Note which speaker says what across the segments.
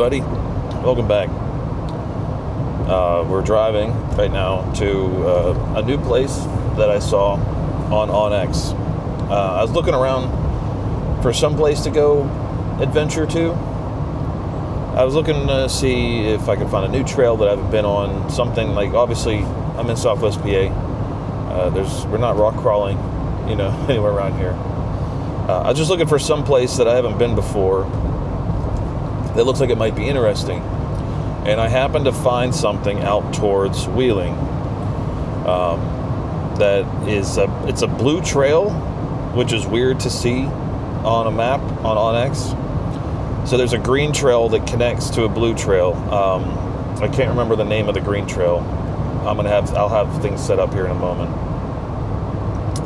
Speaker 1: everybody. Welcome back. We're driving right now to a new place that I saw on OnX. I was looking around for some place to go adventure to. I was looking to see if I could find a new trail that I haven't been on. Something like, obviously, I'm in Southwest PA. We're not rock crawling, anywhere around here. I was just looking for some place that I haven't been before that looks like it might be interesting. And I happened to find something out towards Wheeling that is it's a blue trail, which is weird to see on a map on OnX. So there's a green trail that connects to a blue trail. I can't remember the name of the green trail. I'll have things set up here in a moment.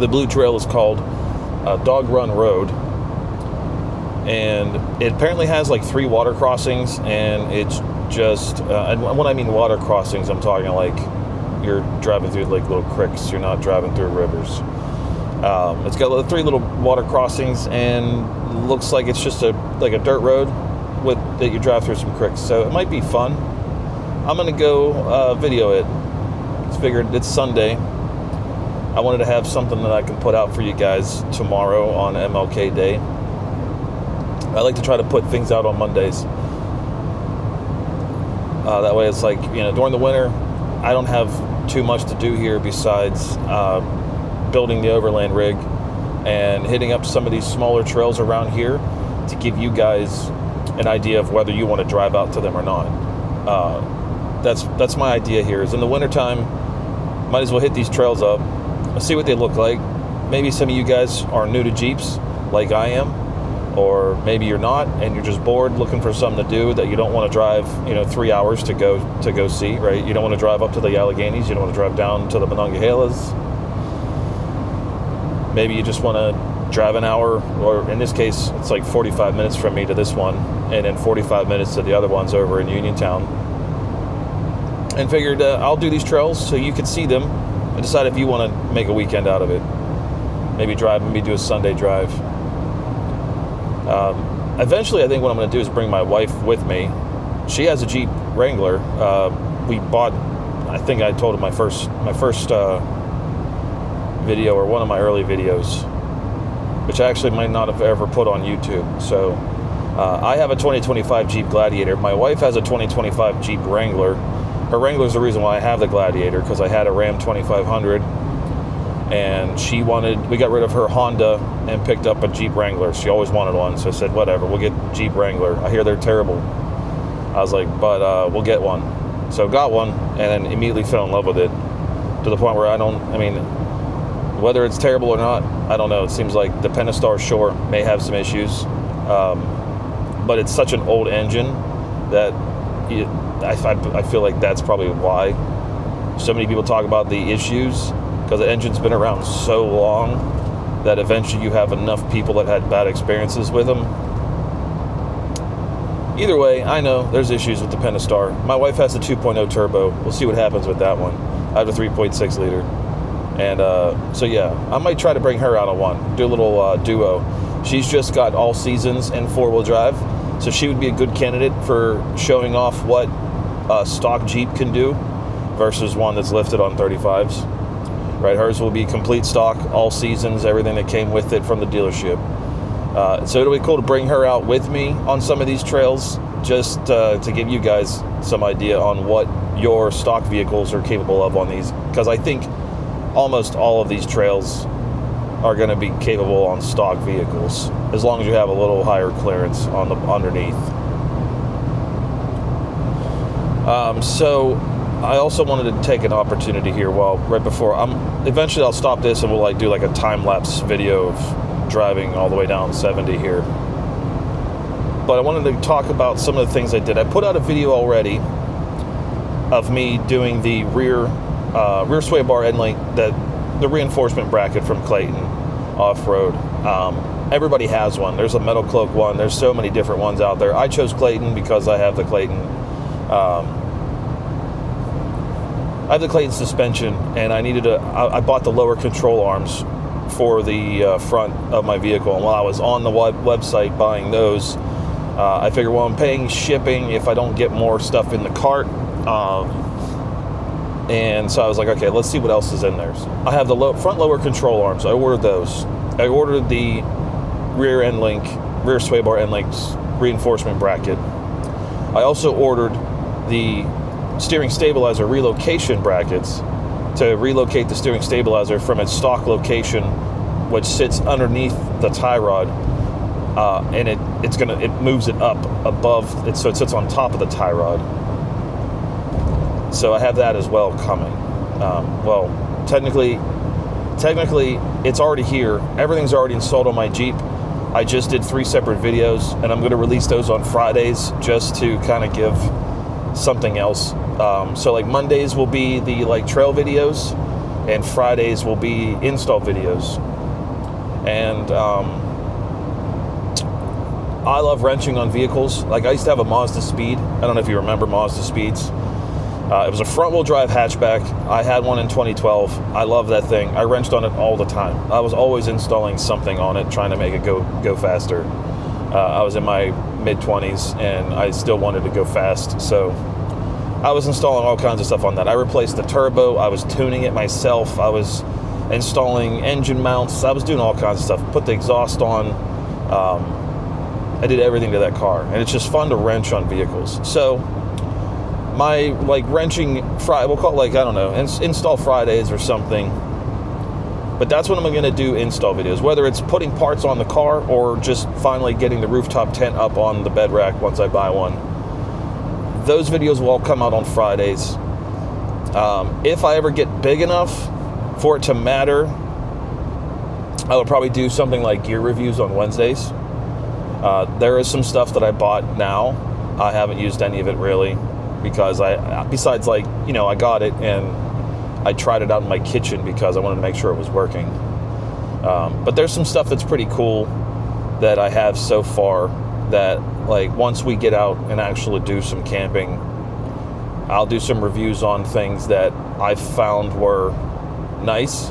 Speaker 1: The blue trail is called Dog Run Road, and it apparently has like 3 water crossings, and it's just and when I mean water crossings, I'm talking like you're driving through like little creeks. You're not driving through rivers. It's got 3 little water crossings, and looks like it's just a dirt road that you drive through some creeks. So it might be fun. I'm gonna go video it. Figured it's Sunday. I wanted to have something that I can put out for you guys tomorrow on MLK Day. I like to try to put things out on Mondays. That way it's like, during the winter, I don't have too much to do here besides building the overland rig and hitting up some of these smaller trails around here to give you guys an idea of whether you want to drive out to them or not. That's my idea here, is in the wintertime, might as well hit these trails up, see what they look like. Maybe some of you guys are new to Jeeps like I am, or maybe you're not and you're just bored looking for something to do that you don't want to drive 3 hours to go see, right? You don't want to drive up to the Alleghenies, you don't want to drive down to the Monongahela's. Maybe you just want to drive an hour, or in this case it's like 45 minutes from me to this one, and then 45 minutes to the other ones over in Uniontown. And figured I'll do these trails so you can see them and decide if you want to make a weekend out of it. Maybe do a Sunday drive. Eventually, I think what I'm going to do is bring my wife with me. She has a Jeep Wrangler. We bought, I think I told her my first video, or one of my early videos, which I actually might not have ever put on YouTube. So I have a 2025 Jeep Gladiator. My wife has a 2025 Jeep Wrangler. Her Wrangler is the reason why I have the Gladiator, because I had a Ram 2500, and we got rid of her Honda and picked up a Jeep Wrangler. She always wanted one, so I said, whatever, we'll get Jeep Wrangler. I hear they're terrible. I was like, but we'll get one. So got one, and then immediately fell in love with it, to the point where whether it's terrible or not, I don't know. It seems like the Pentastar Shore may have some issues, but it's such an old engine that I feel like that's probably why so many people talk about the issues, because the engine's been around so long that eventually you have enough people that had bad experiences with them. Either way, I know there's issues with the Pentastar. My wife has a 2.0 turbo. We'll see what happens with that one. I have a 3.6 liter. And so yeah, I might try to bring her out on one, do a little duo. She's just got all seasons and 4-wheel drive, so she would be a good candidate for showing off what a stock Jeep can do versus one that's lifted on 35s. Right, hers will be complete stock, all seasons, everything that came with it from the dealership. So it'll be cool to bring her out with me on some of these trails, just to give you guys some idea on what your stock vehicles are capable of on these, because I think almost all of these trails are going to be capable on stock vehicles, as long as you have a little higher clearance on the underneath. So I also wanted to take an opportunity here eventually I'll stop this and we'll do a time-lapse video of driving all the way down 70 here. But I wanted to talk about some of the things I did. I put out a video already of me doing the rear sway bar end link, the reinforcement bracket from Clayton off-road. Everybody has one. There's a Metal Cloak one. There's so many different ones out there. I chose Clayton because I have the Clayton. I have the Clayton suspension, and I bought the lower control arms for the front of my vehicle. And while I was on the website buying those, I figure, well, I'm paying shipping if I don't get more stuff in the cart. And so I was like, okay, let's see what else is in there. So I have the front lower control arms. I ordered those. I ordered the rear sway bar end link reinforcement bracket. I also ordered the steering stabilizer relocation brackets to relocate the steering stabilizer from its stock location, which sits underneath the tie rod, and it moves it up above it, so it sits on top of the tie rod. So I have that as well coming. Well, technically, it's already here. Everything's already installed on my Jeep. I just did 3 separate videos, and I'm going to release those on Fridays just to kind of give something else. So like Mondays will be the like trail videos, and Fridays will be install videos. And I love wrenching on vehicles. Like I used to have a Mazda Speed. I don't know if you remember Mazda Speeds. It was a front-wheel drive hatchback. I had one in 2012. I love that thing. I wrenched on it all the time. I was always installing something on it, trying to make it go faster. I was in my mid-20s, and I still wanted to go fast, so I was installing all kinds of stuff on that. I replaced the turbo. I was tuning it myself. I was installing engine mounts. I was doing all kinds of stuff. Put the exhaust on. I did everything to that car, and it's just fun to wrench on vehicles. So my like wrenching we'll call it like, I don't know, install Fridays or something. But that's when I'm going to do install videos, whether it's putting parts on the car or just finally getting the rooftop tent up on the bed rack once I buy one. Those videos will all come out on Fridays. If I ever get big enough for it to matter, I would probably do something like gear reviews on Wednesdays. There is some stuff that I bought now. I haven't used any of it really, because besides like, you know, I got it and I tried it out in my kitchen because I wanted to make sure it was working. But there's some stuff that's pretty cool that I have so far that, like, once we get out and actually do some camping, I'll do some reviews on things that I found were nice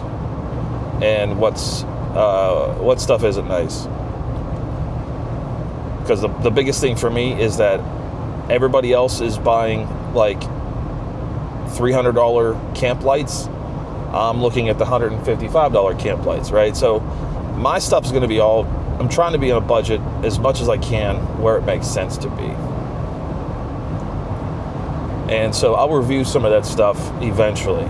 Speaker 1: and what stuff isn't nice. Because the biggest thing for me is that everybody else is buying like $300 camp lights. I'm looking at the $155 camp lights, right? So my stuff is going to be I'm trying to be on a budget as much as I can where it makes sense to be. And so I'll review some of that stuff eventually.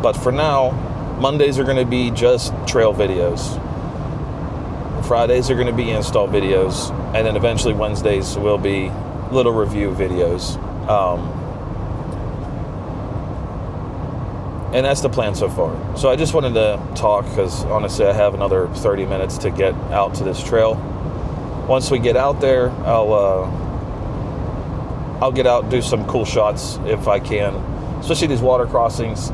Speaker 1: But for now, Mondays are going to be just trail videos. Fridays are going to be install videos. And then eventually Wednesdays will be little review videos. And that's the plan so far. So I just wanted to talk because honestly I have another 30 minutes to get out to this trail. Once we get out there, I'll get out and do some cool shots if I can, especially these water crossings.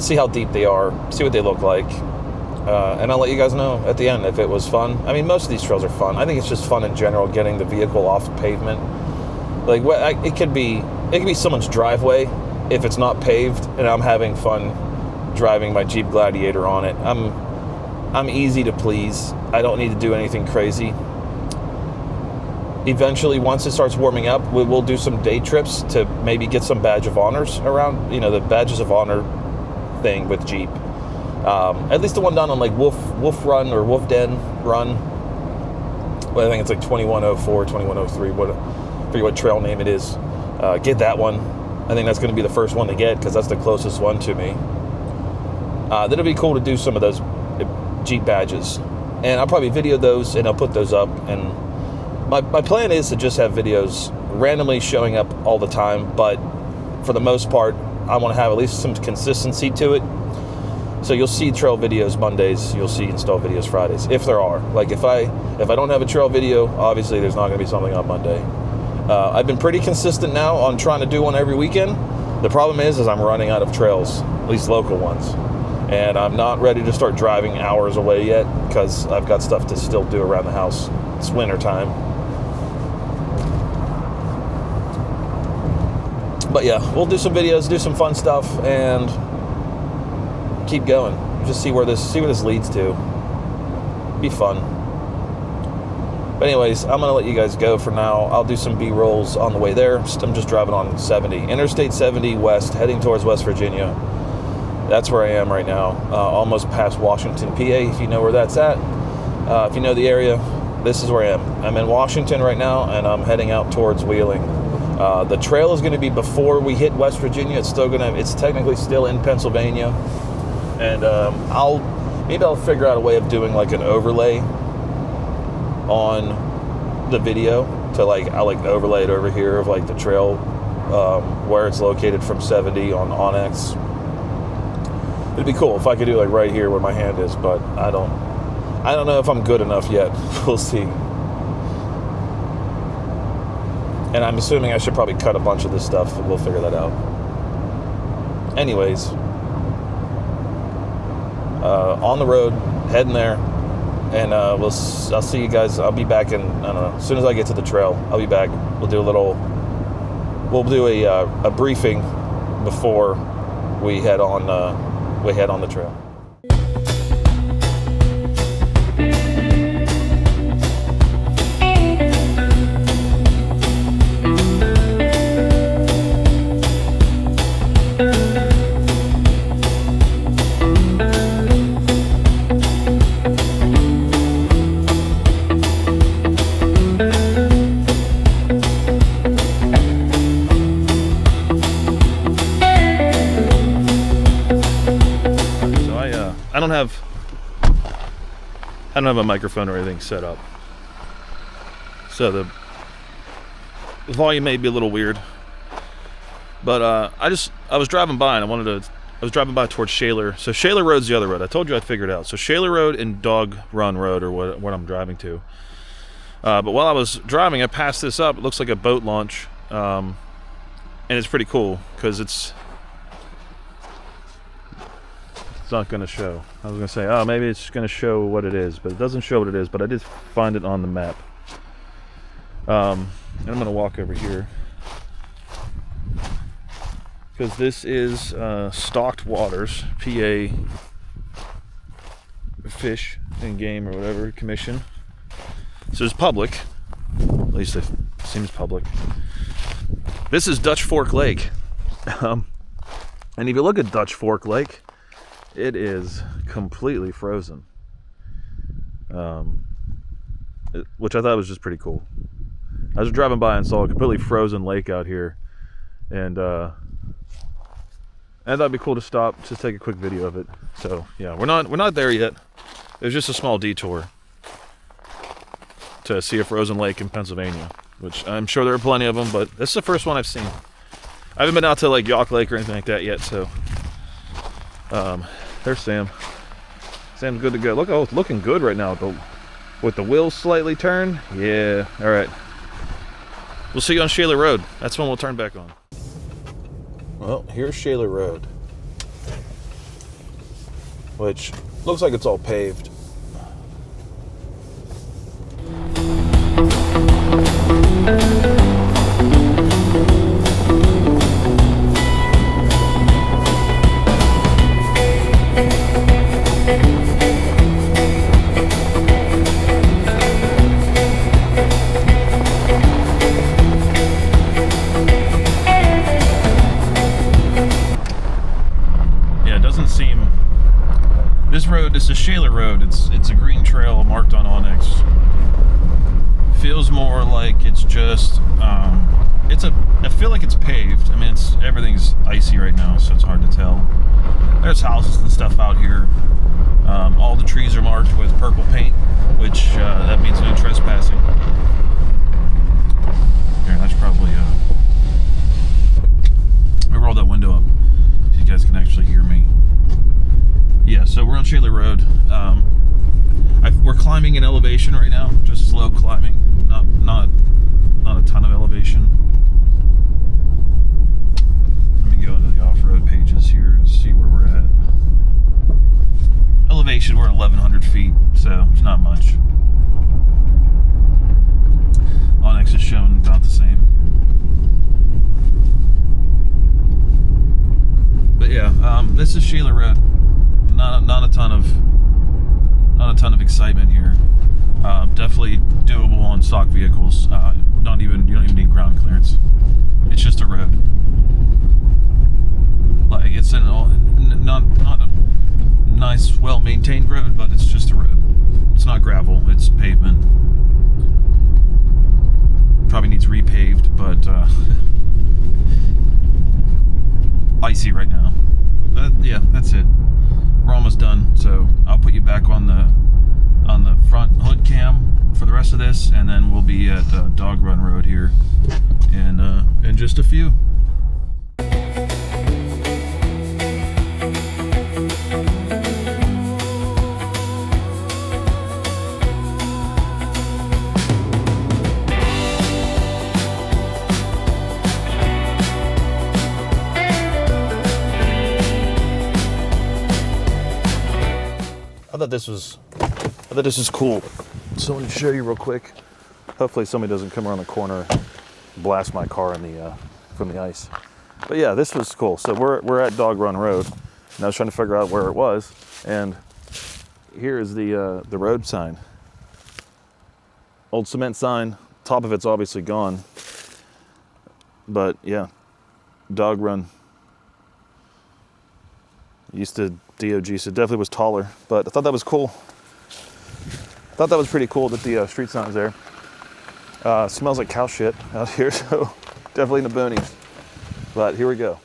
Speaker 1: See how deep they are, see what they look like, and I'll let you guys know at the end if it was fun. I mean, most of these trails are fun. I think it's just fun in general, getting the vehicle off the pavement. Like, it could be someone's driveway if it's not paved, and I'm having fun driving my Jeep Gladiator on it. I'm easy to please. I don't need to do anything crazy. Eventually, once it starts warming up, we will do some day trips to maybe get some badge of honors around, you know, the badges of honor thing with Jeep. At least the one down on like Wolf Run or Wolf Den Run. Well, I think it's like 2104, 2103. I forget what trail name it is. Get that one. I think that's going to be the first one to get because that's the closest one to me. That'll be cool to do some of those Jeep badges. And I'll probably video those and I'll put those up. And my plan is to just have videos randomly showing up all the time. But for the most part, I want to have at least some consistency to it. So you'll see trail videos Mondays. You'll see install videos Fridays, if there are. Like if I don't have a trail video, obviously there's not going to be something on Monday. I've been pretty consistent now on trying to do one every weekend. The problem is I'm running out of trails, at least local ones. And I'm not ready to start driving hours away yet because I've got stuff to still do around the house. It's winter time. But yeah, we'll do some videos, do some fun stuff, and keep going. Just see where this leads to. Be fun. But anyways, I'm going to let you guys go for now. I'll do some B-rolls on the way there. I'm just driving on 70. Interstate 70 west, heading towards West Virginia. That's where I am right now. Almost past Washington, PA, if you know where that's at. If you know the area, this is where I am. I'm in Washington right now, and I'm heading out towards Wheeling. The trail is going to be before we hit West Virginia. It's technically still in Pennsylvania. And maybe I'll figure out a way of doing like an overlay on the video to I'll overlay it over here of like the trail where it's located from 70 on Onyx. It'd be cool if I could do like right here where my hand is, but I don't know if I'm good enough yet. We'll see. And I'm assuming I should probably cut a bunch of this stuff, and we'll figure that out. Anyways, on the road, heading there. And I'll see you guys. I'll be back in, I don't know, as soon as I get to the trail, I'll be back. We'll do a briefing before we head on the trail. I don't have a microphone or anything set up, so the volume may be a little weird. But I was driving by and I was driving by towards Shaler. So Shaler Road's the other road. I told you I'd figure it out. So Shaler Road and Dog Run Road are what I'm driving to. But while I was driving, I passed this up. It looks like a boat launch, and it's pretty cool because it's not going to show. I was going to say, oh, maybe it's going to show what it is, but it doesn't show what it is, but I did find it on the map. And I'm going to walk over here because this is Stocked Waters, PA Fish and Game or whatever Commission. So it's public, at least it seems public. This is Dutch Fork Lake. And if you look at Dutch Fork Lake, it is completely frozen, which I thought was just pretty cool. I was driving by and saw a completely frozen lake out here, and I thought it'd be cool to stop, just take a quick video of it. So yeah, we're not there yet. It was just a small detour to see a frozen lake in Pennsylvania, which I'm sure there are plenty of them, but this is the first one I've seen. I haven't been out to like Yawk Lake or anything like that yet, so there's Sam. Sam's good to go. Look, oh, it's looking good right now with the wheels slightly turned. Yeah, all right. We'll see you on Shaler Road. That's when we'll turn back on. Well, here's Shaler Road, which looks like it's all paved. This is Shaler Road. It's a green trail marked on Onyx. Feels more like it's just I feel like it's paved. I mean, everything's icy right now, so it's hard to tell. There's houses and stuff out here. All the trees are marked with purple paint, which that means no trespassing. Here, I should probably let me roll that window up so you guys can actually hear me. Yeah, so we're on Shaler Road. We're climbing in elevation right now, just slow climbing, not a ton of elevation. Let me go into the off-road pages here and see where we're at. Elevation, we're at 1,100 feet, so it's not much. Onyx is showing about the same. But yeah, this is Shaler Road. Not a ton of excitement here. Definitely doable on stock vehicles. You don't even need ground clearance. It's just a road. Like, it's not a nice, well-maintained road, but it's just a road. It's not gravel, it's pavement. Probably needs repaved, but icy right now. But yeah, that's it. We're almost done, so I'll put you back on the front hood cam for the rest of this, and then we'll be at Dog Run Road here in just a few. I thought this was cool. So I want to show you real quick. Hopefully somebody doesn't come around the corner and blast my car in the from the ice. But yeah, this was cool. So we're at Dog Run Road, and I was trying to figure out where it was. And here is the road sign. Old cement sign. Top of it's obviously gone. But yeah, Dog Run. Used to DOG, so it definitely was taller. But I thought that was cool. Thought that was pretty cool that the street sign's there. Smells like cow shit out here, so definitely in the boonies. But here we go.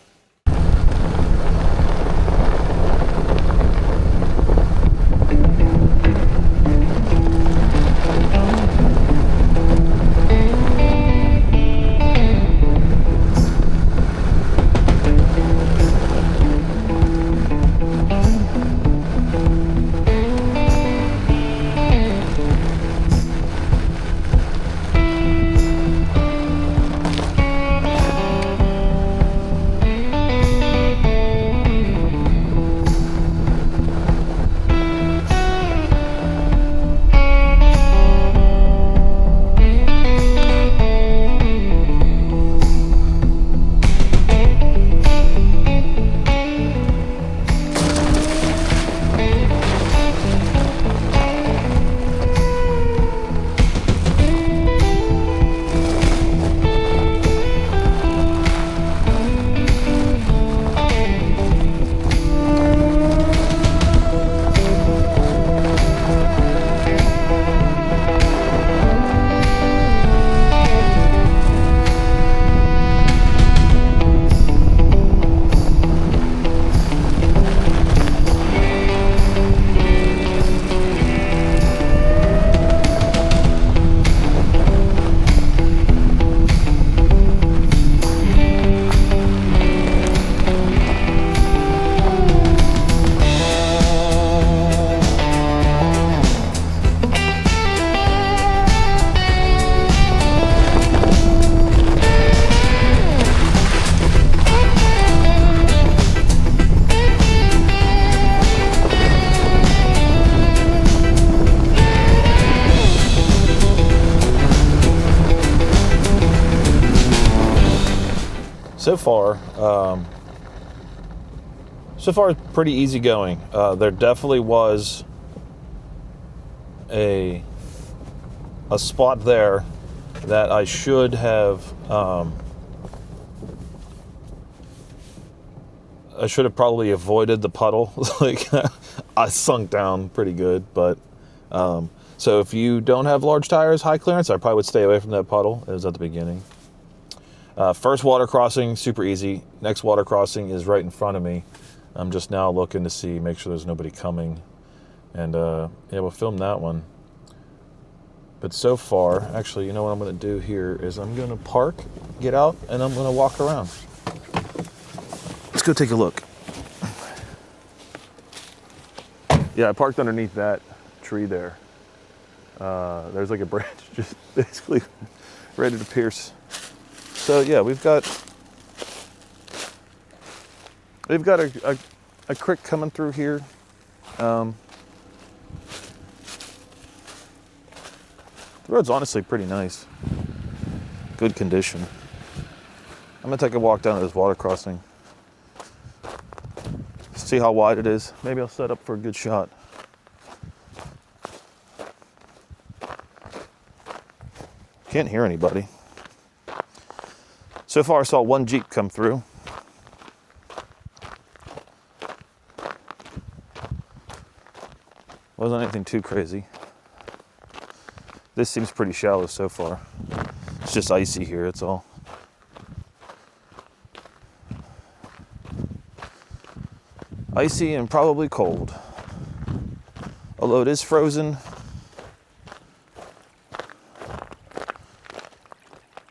Speaker 1: So far, pretty easy going. There definitely was a spot there that I should have probably avoided the puddle. Like, I sunk down pretty good, but so if you don't have large tires, high clearance, I probably would stay away from that puddle. It was at the beginning. First water crossing, super easy. Next water crossing is right in front of me. I'm just now looking to make sure there's nobody coming. And yeah, we'll film that one. But so far, actually, you know what I'm going to do here is I'm going to park, get out, and I'm going to walk around. Let's go take a look. Yeah, I parked underneath that tree there. There's like a branch just basically ready to pierce. So yeah, we've got a creek coming through here. The road's honestly pretty nice. Good condition. I'm gonna take a walk down to this water crossing. See how wide it is. Maybe I'll set up for a good shot. Can't hear anybody. So far I saw one Jeep come through. Wasn't anything too crazy. This seems pretty shallow so far. It's just icy here, that's all. Icy and probably cold. Although it is frozen,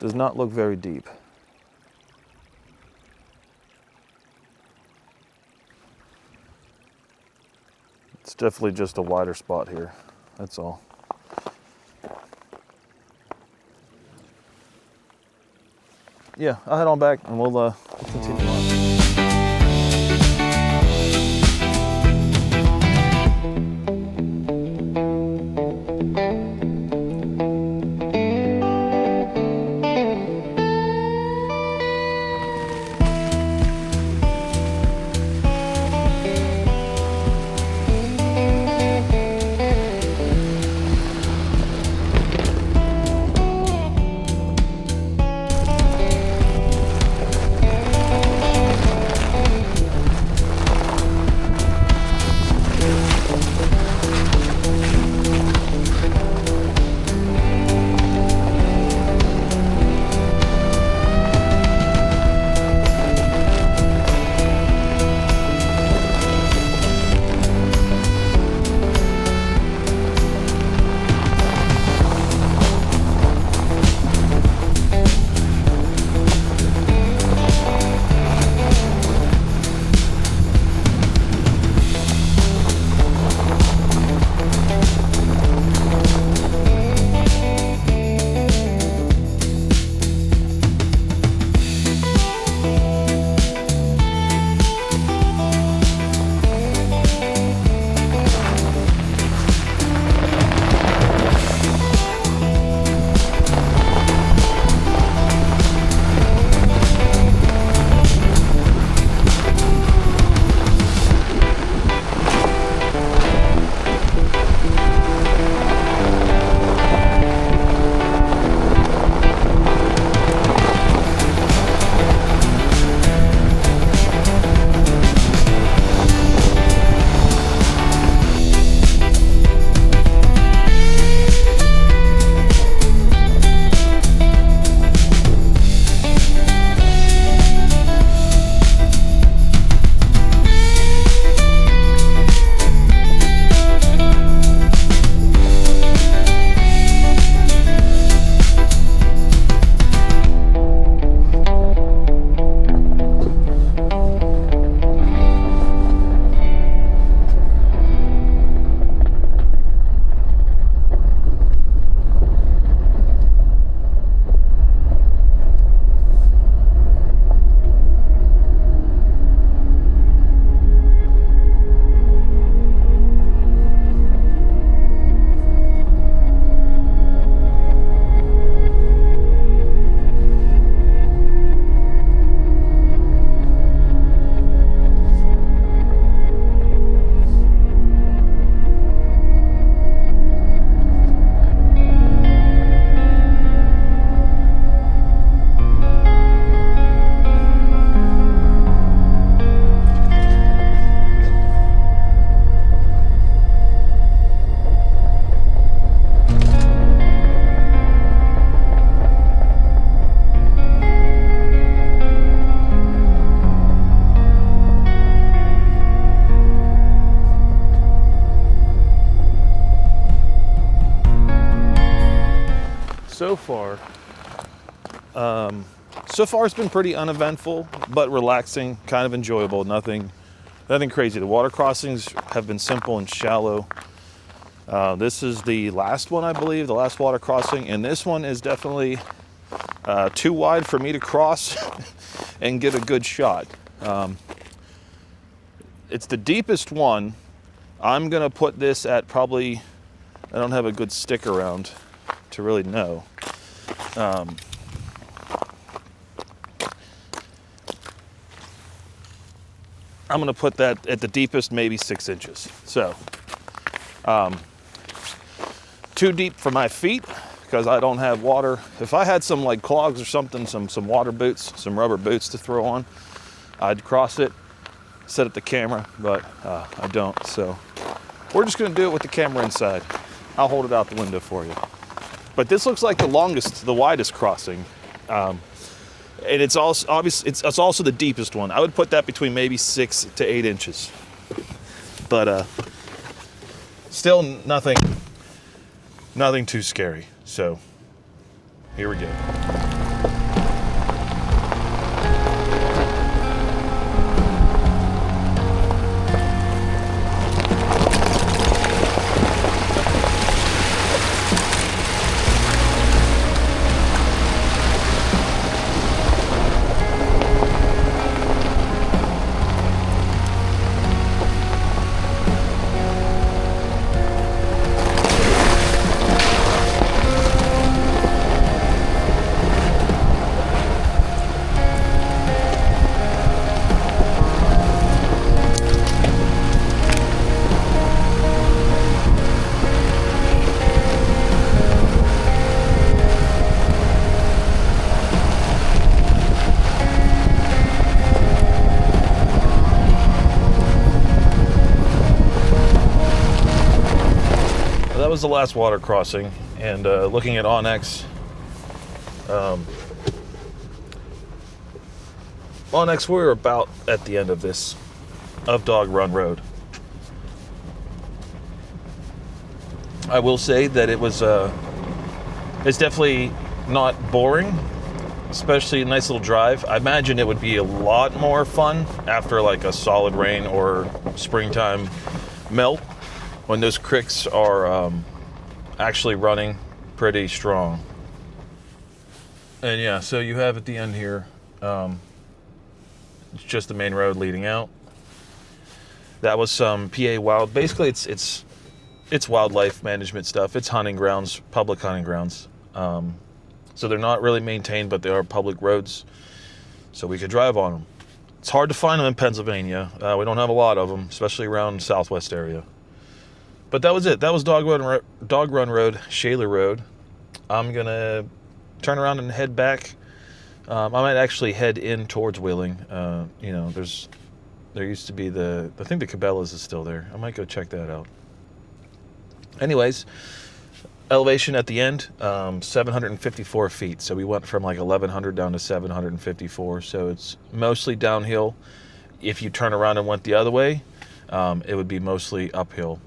Speaker 1: does not look very deep. It's definitely just a wider spot here, that's all. Yeah, I'll head on back and we'll continue on. So far it's been pretty uneventful, but relaxing, kind of enjoyable. Nothing crazy. The water crossings have been simple and shallow. This is the last one, I believe, the last water crossing, and this one is definitely too wide for me to cross and get a good shot. It's the deepest one. I'm gonna put this at probably, I don't have a good stick around to really know. I'm gonna put that at the deepest, maybe 6 inches. So, too deep for my feet, because I don't have water. If I had some like clogs or something, some water boots, some rubber boots to throw on, I'd cross it, set up the camera, but I don't. So we're just gonna do it with the camera inside. I'll hold it out the window for you. But this looks like the widest crossing. And it's also obvious. It's also the deepest one. I would put that between maybe 6 to 8 inches. But still nothing too scary. So here we go. That was the last water crossing, and looking at Onyx, we're about at the end of Dog Run Road. I will say that it's definitely not boring, especially a nice little drive. I imagine it would be a lot more fun after like a solid rain or springtime melt, when those creeks are actually running pretty strong. And yeah, so you have at the end here, it's just the main road leading out. That was some PA wild. Basically, it's wildlife management stuff. It's hunting grounds, public hunting grounds. So they're not really maintained, but they are public roads, so we could drive on them. It's hard to find them in Pennsylvania. We don't have a lot of them, especially around Southwest area. But that was it. That was Dog Run Road, Shaler Road. I'm going to turn around and head back. I might actually head in towards Wheeling. There used to be I think the Cabela's is still there. I might go check that out. Anyways, elevation at the end, 754 feet. So we went from like 1,100 down to 754. So it's mostly downhill. If you turn around and went the other way, it would be mostly uphill.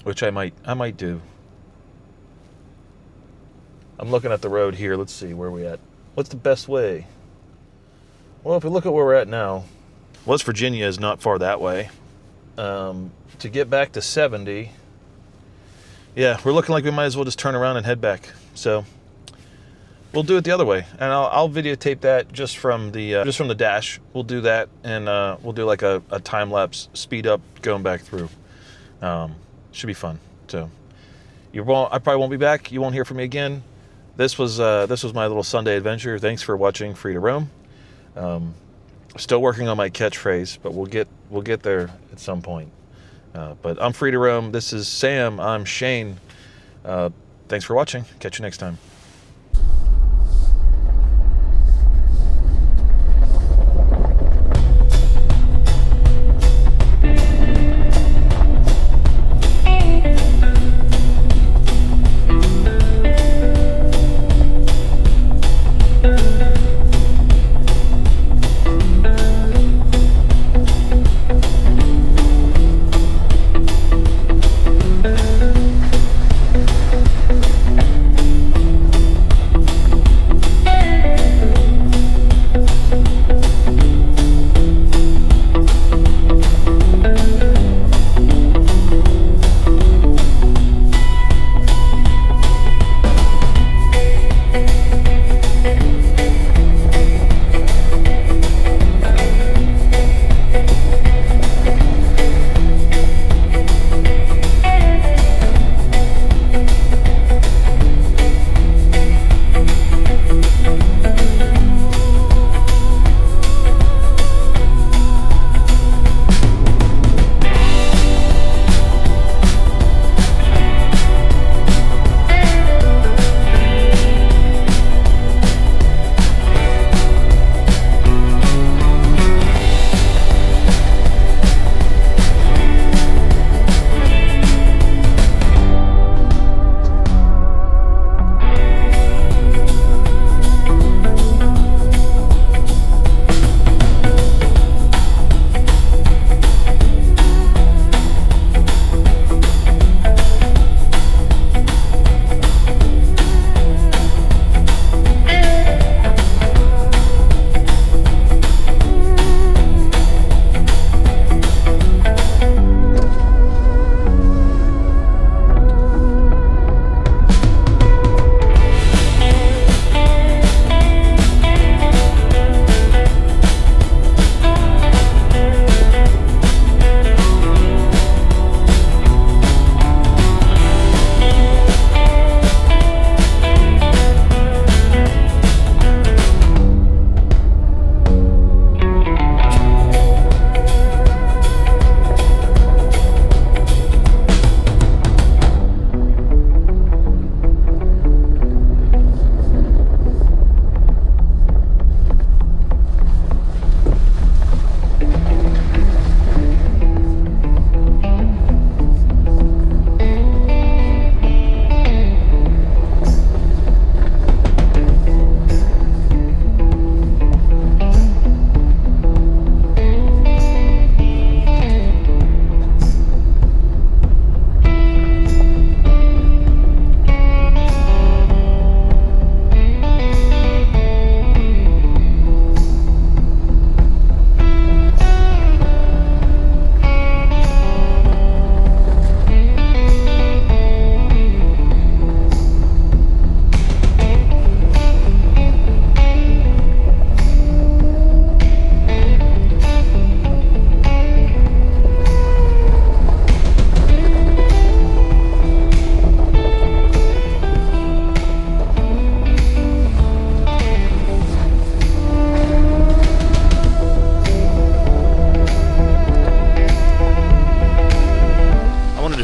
Speaker 1: Which I might do. I'm looking at the road here. Let's see, where are we at? What's the best way? Well, if we look at where we're at now, West Virginia is not far that way. To get back to 70, yeah, we're looking like we might as well just turn around and head back. So we'll do it the other way, and I'll videotape that just from the dash. We'll do that, and we'll do like a time lapse speed up going back through. Should be fun. So I probably won't be back. You won't hear from me again. This was my little Sunday adventure. Thanks for watching Free to Roam. Still working on my catchphrase, but we'll get there at some point. But I'm Free to Roam. This is Sam. I'm Shane. Thanks for watching. Catch you next time.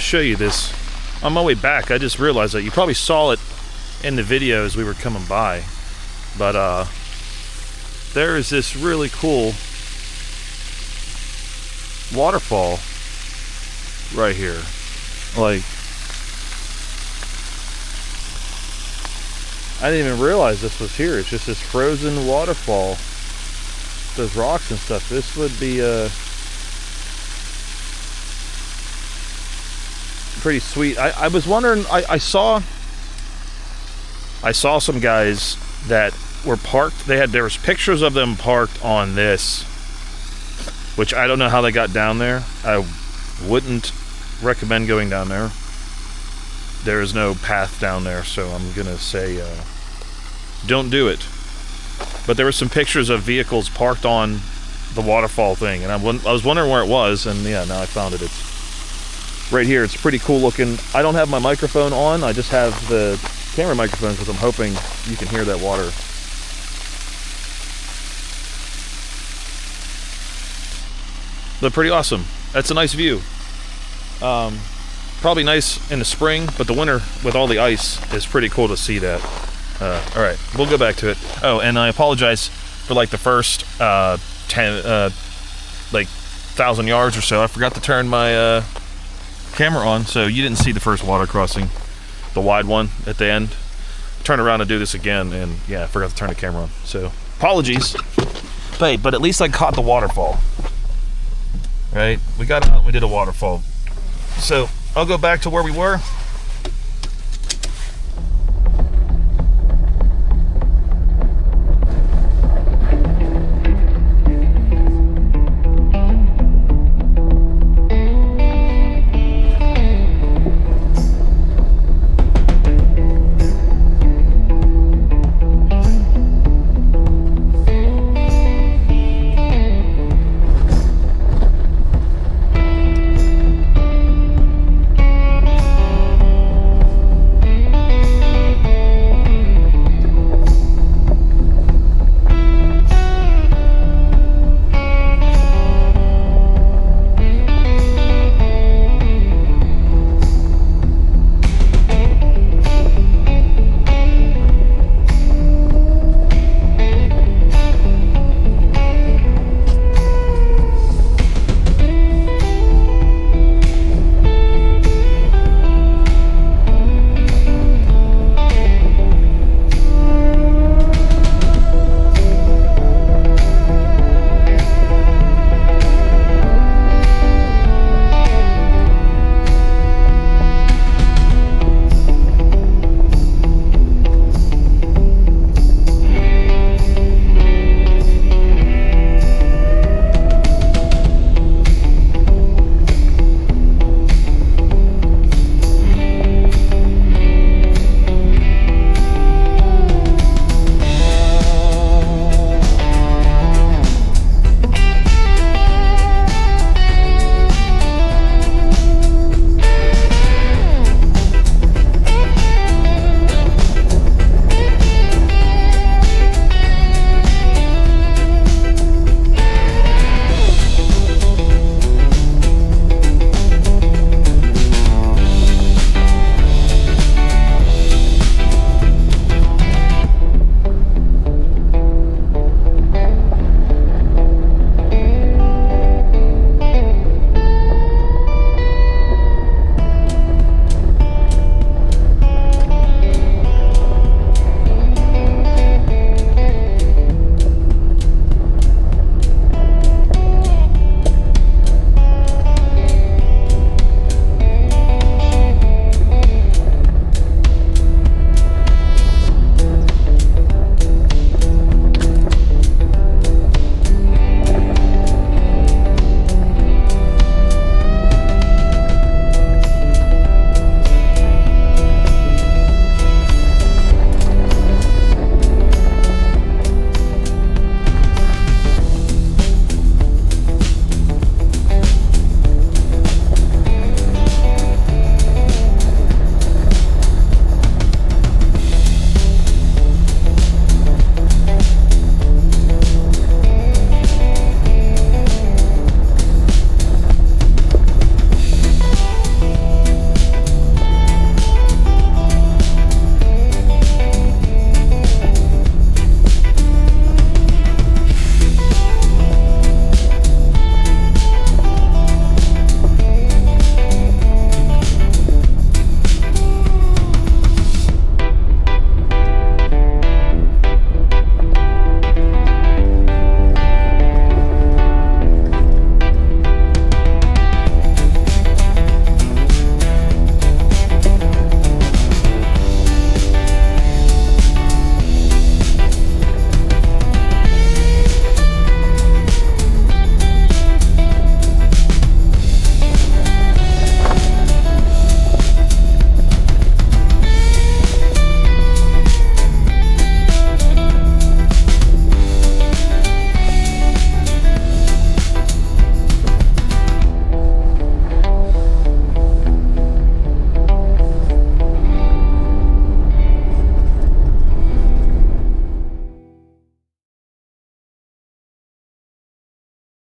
Speaker 1: show you this. On my way back, I just realized that you probably saw it in the video as we were coming by. But there is this really cool waterfall right here. Like, I didn't even realize this was here. It's just this frozen waterfall. Those rocks and stuff. This would be pretty sweet. I was wondering, I saw some guys that were parked. There was pictures of them parked on this, which I don't know how they got down there. I wouldn't recommend going down there. There is no path down there, so I'm gonna say don't do it. But there were some pictures of vehicles parked on the waterfall thing, and I was wondering where it was, and yeah, now I found it. It's right here. It's pretty cool looking. I don't have my microphone on. I just have the camera microphone because I'm hoping you can hear that water. But pretty awesome. That's a nice view. Probably nice in the spring, but the winter with all the ice is pretty cool to see that. All right, we'll go back to it. Oh, and I apologize for like the first 1,000 yards or so. I forgot to turn my camera on, so you didn't see the first water crossing, the wide one at the end. Turn around and do this again, and yeah, I forgot to turn the camera on. So apologies, but at least I caught the waterfall. Right, we got out and we did a waterfall. So I'll go back to where we were.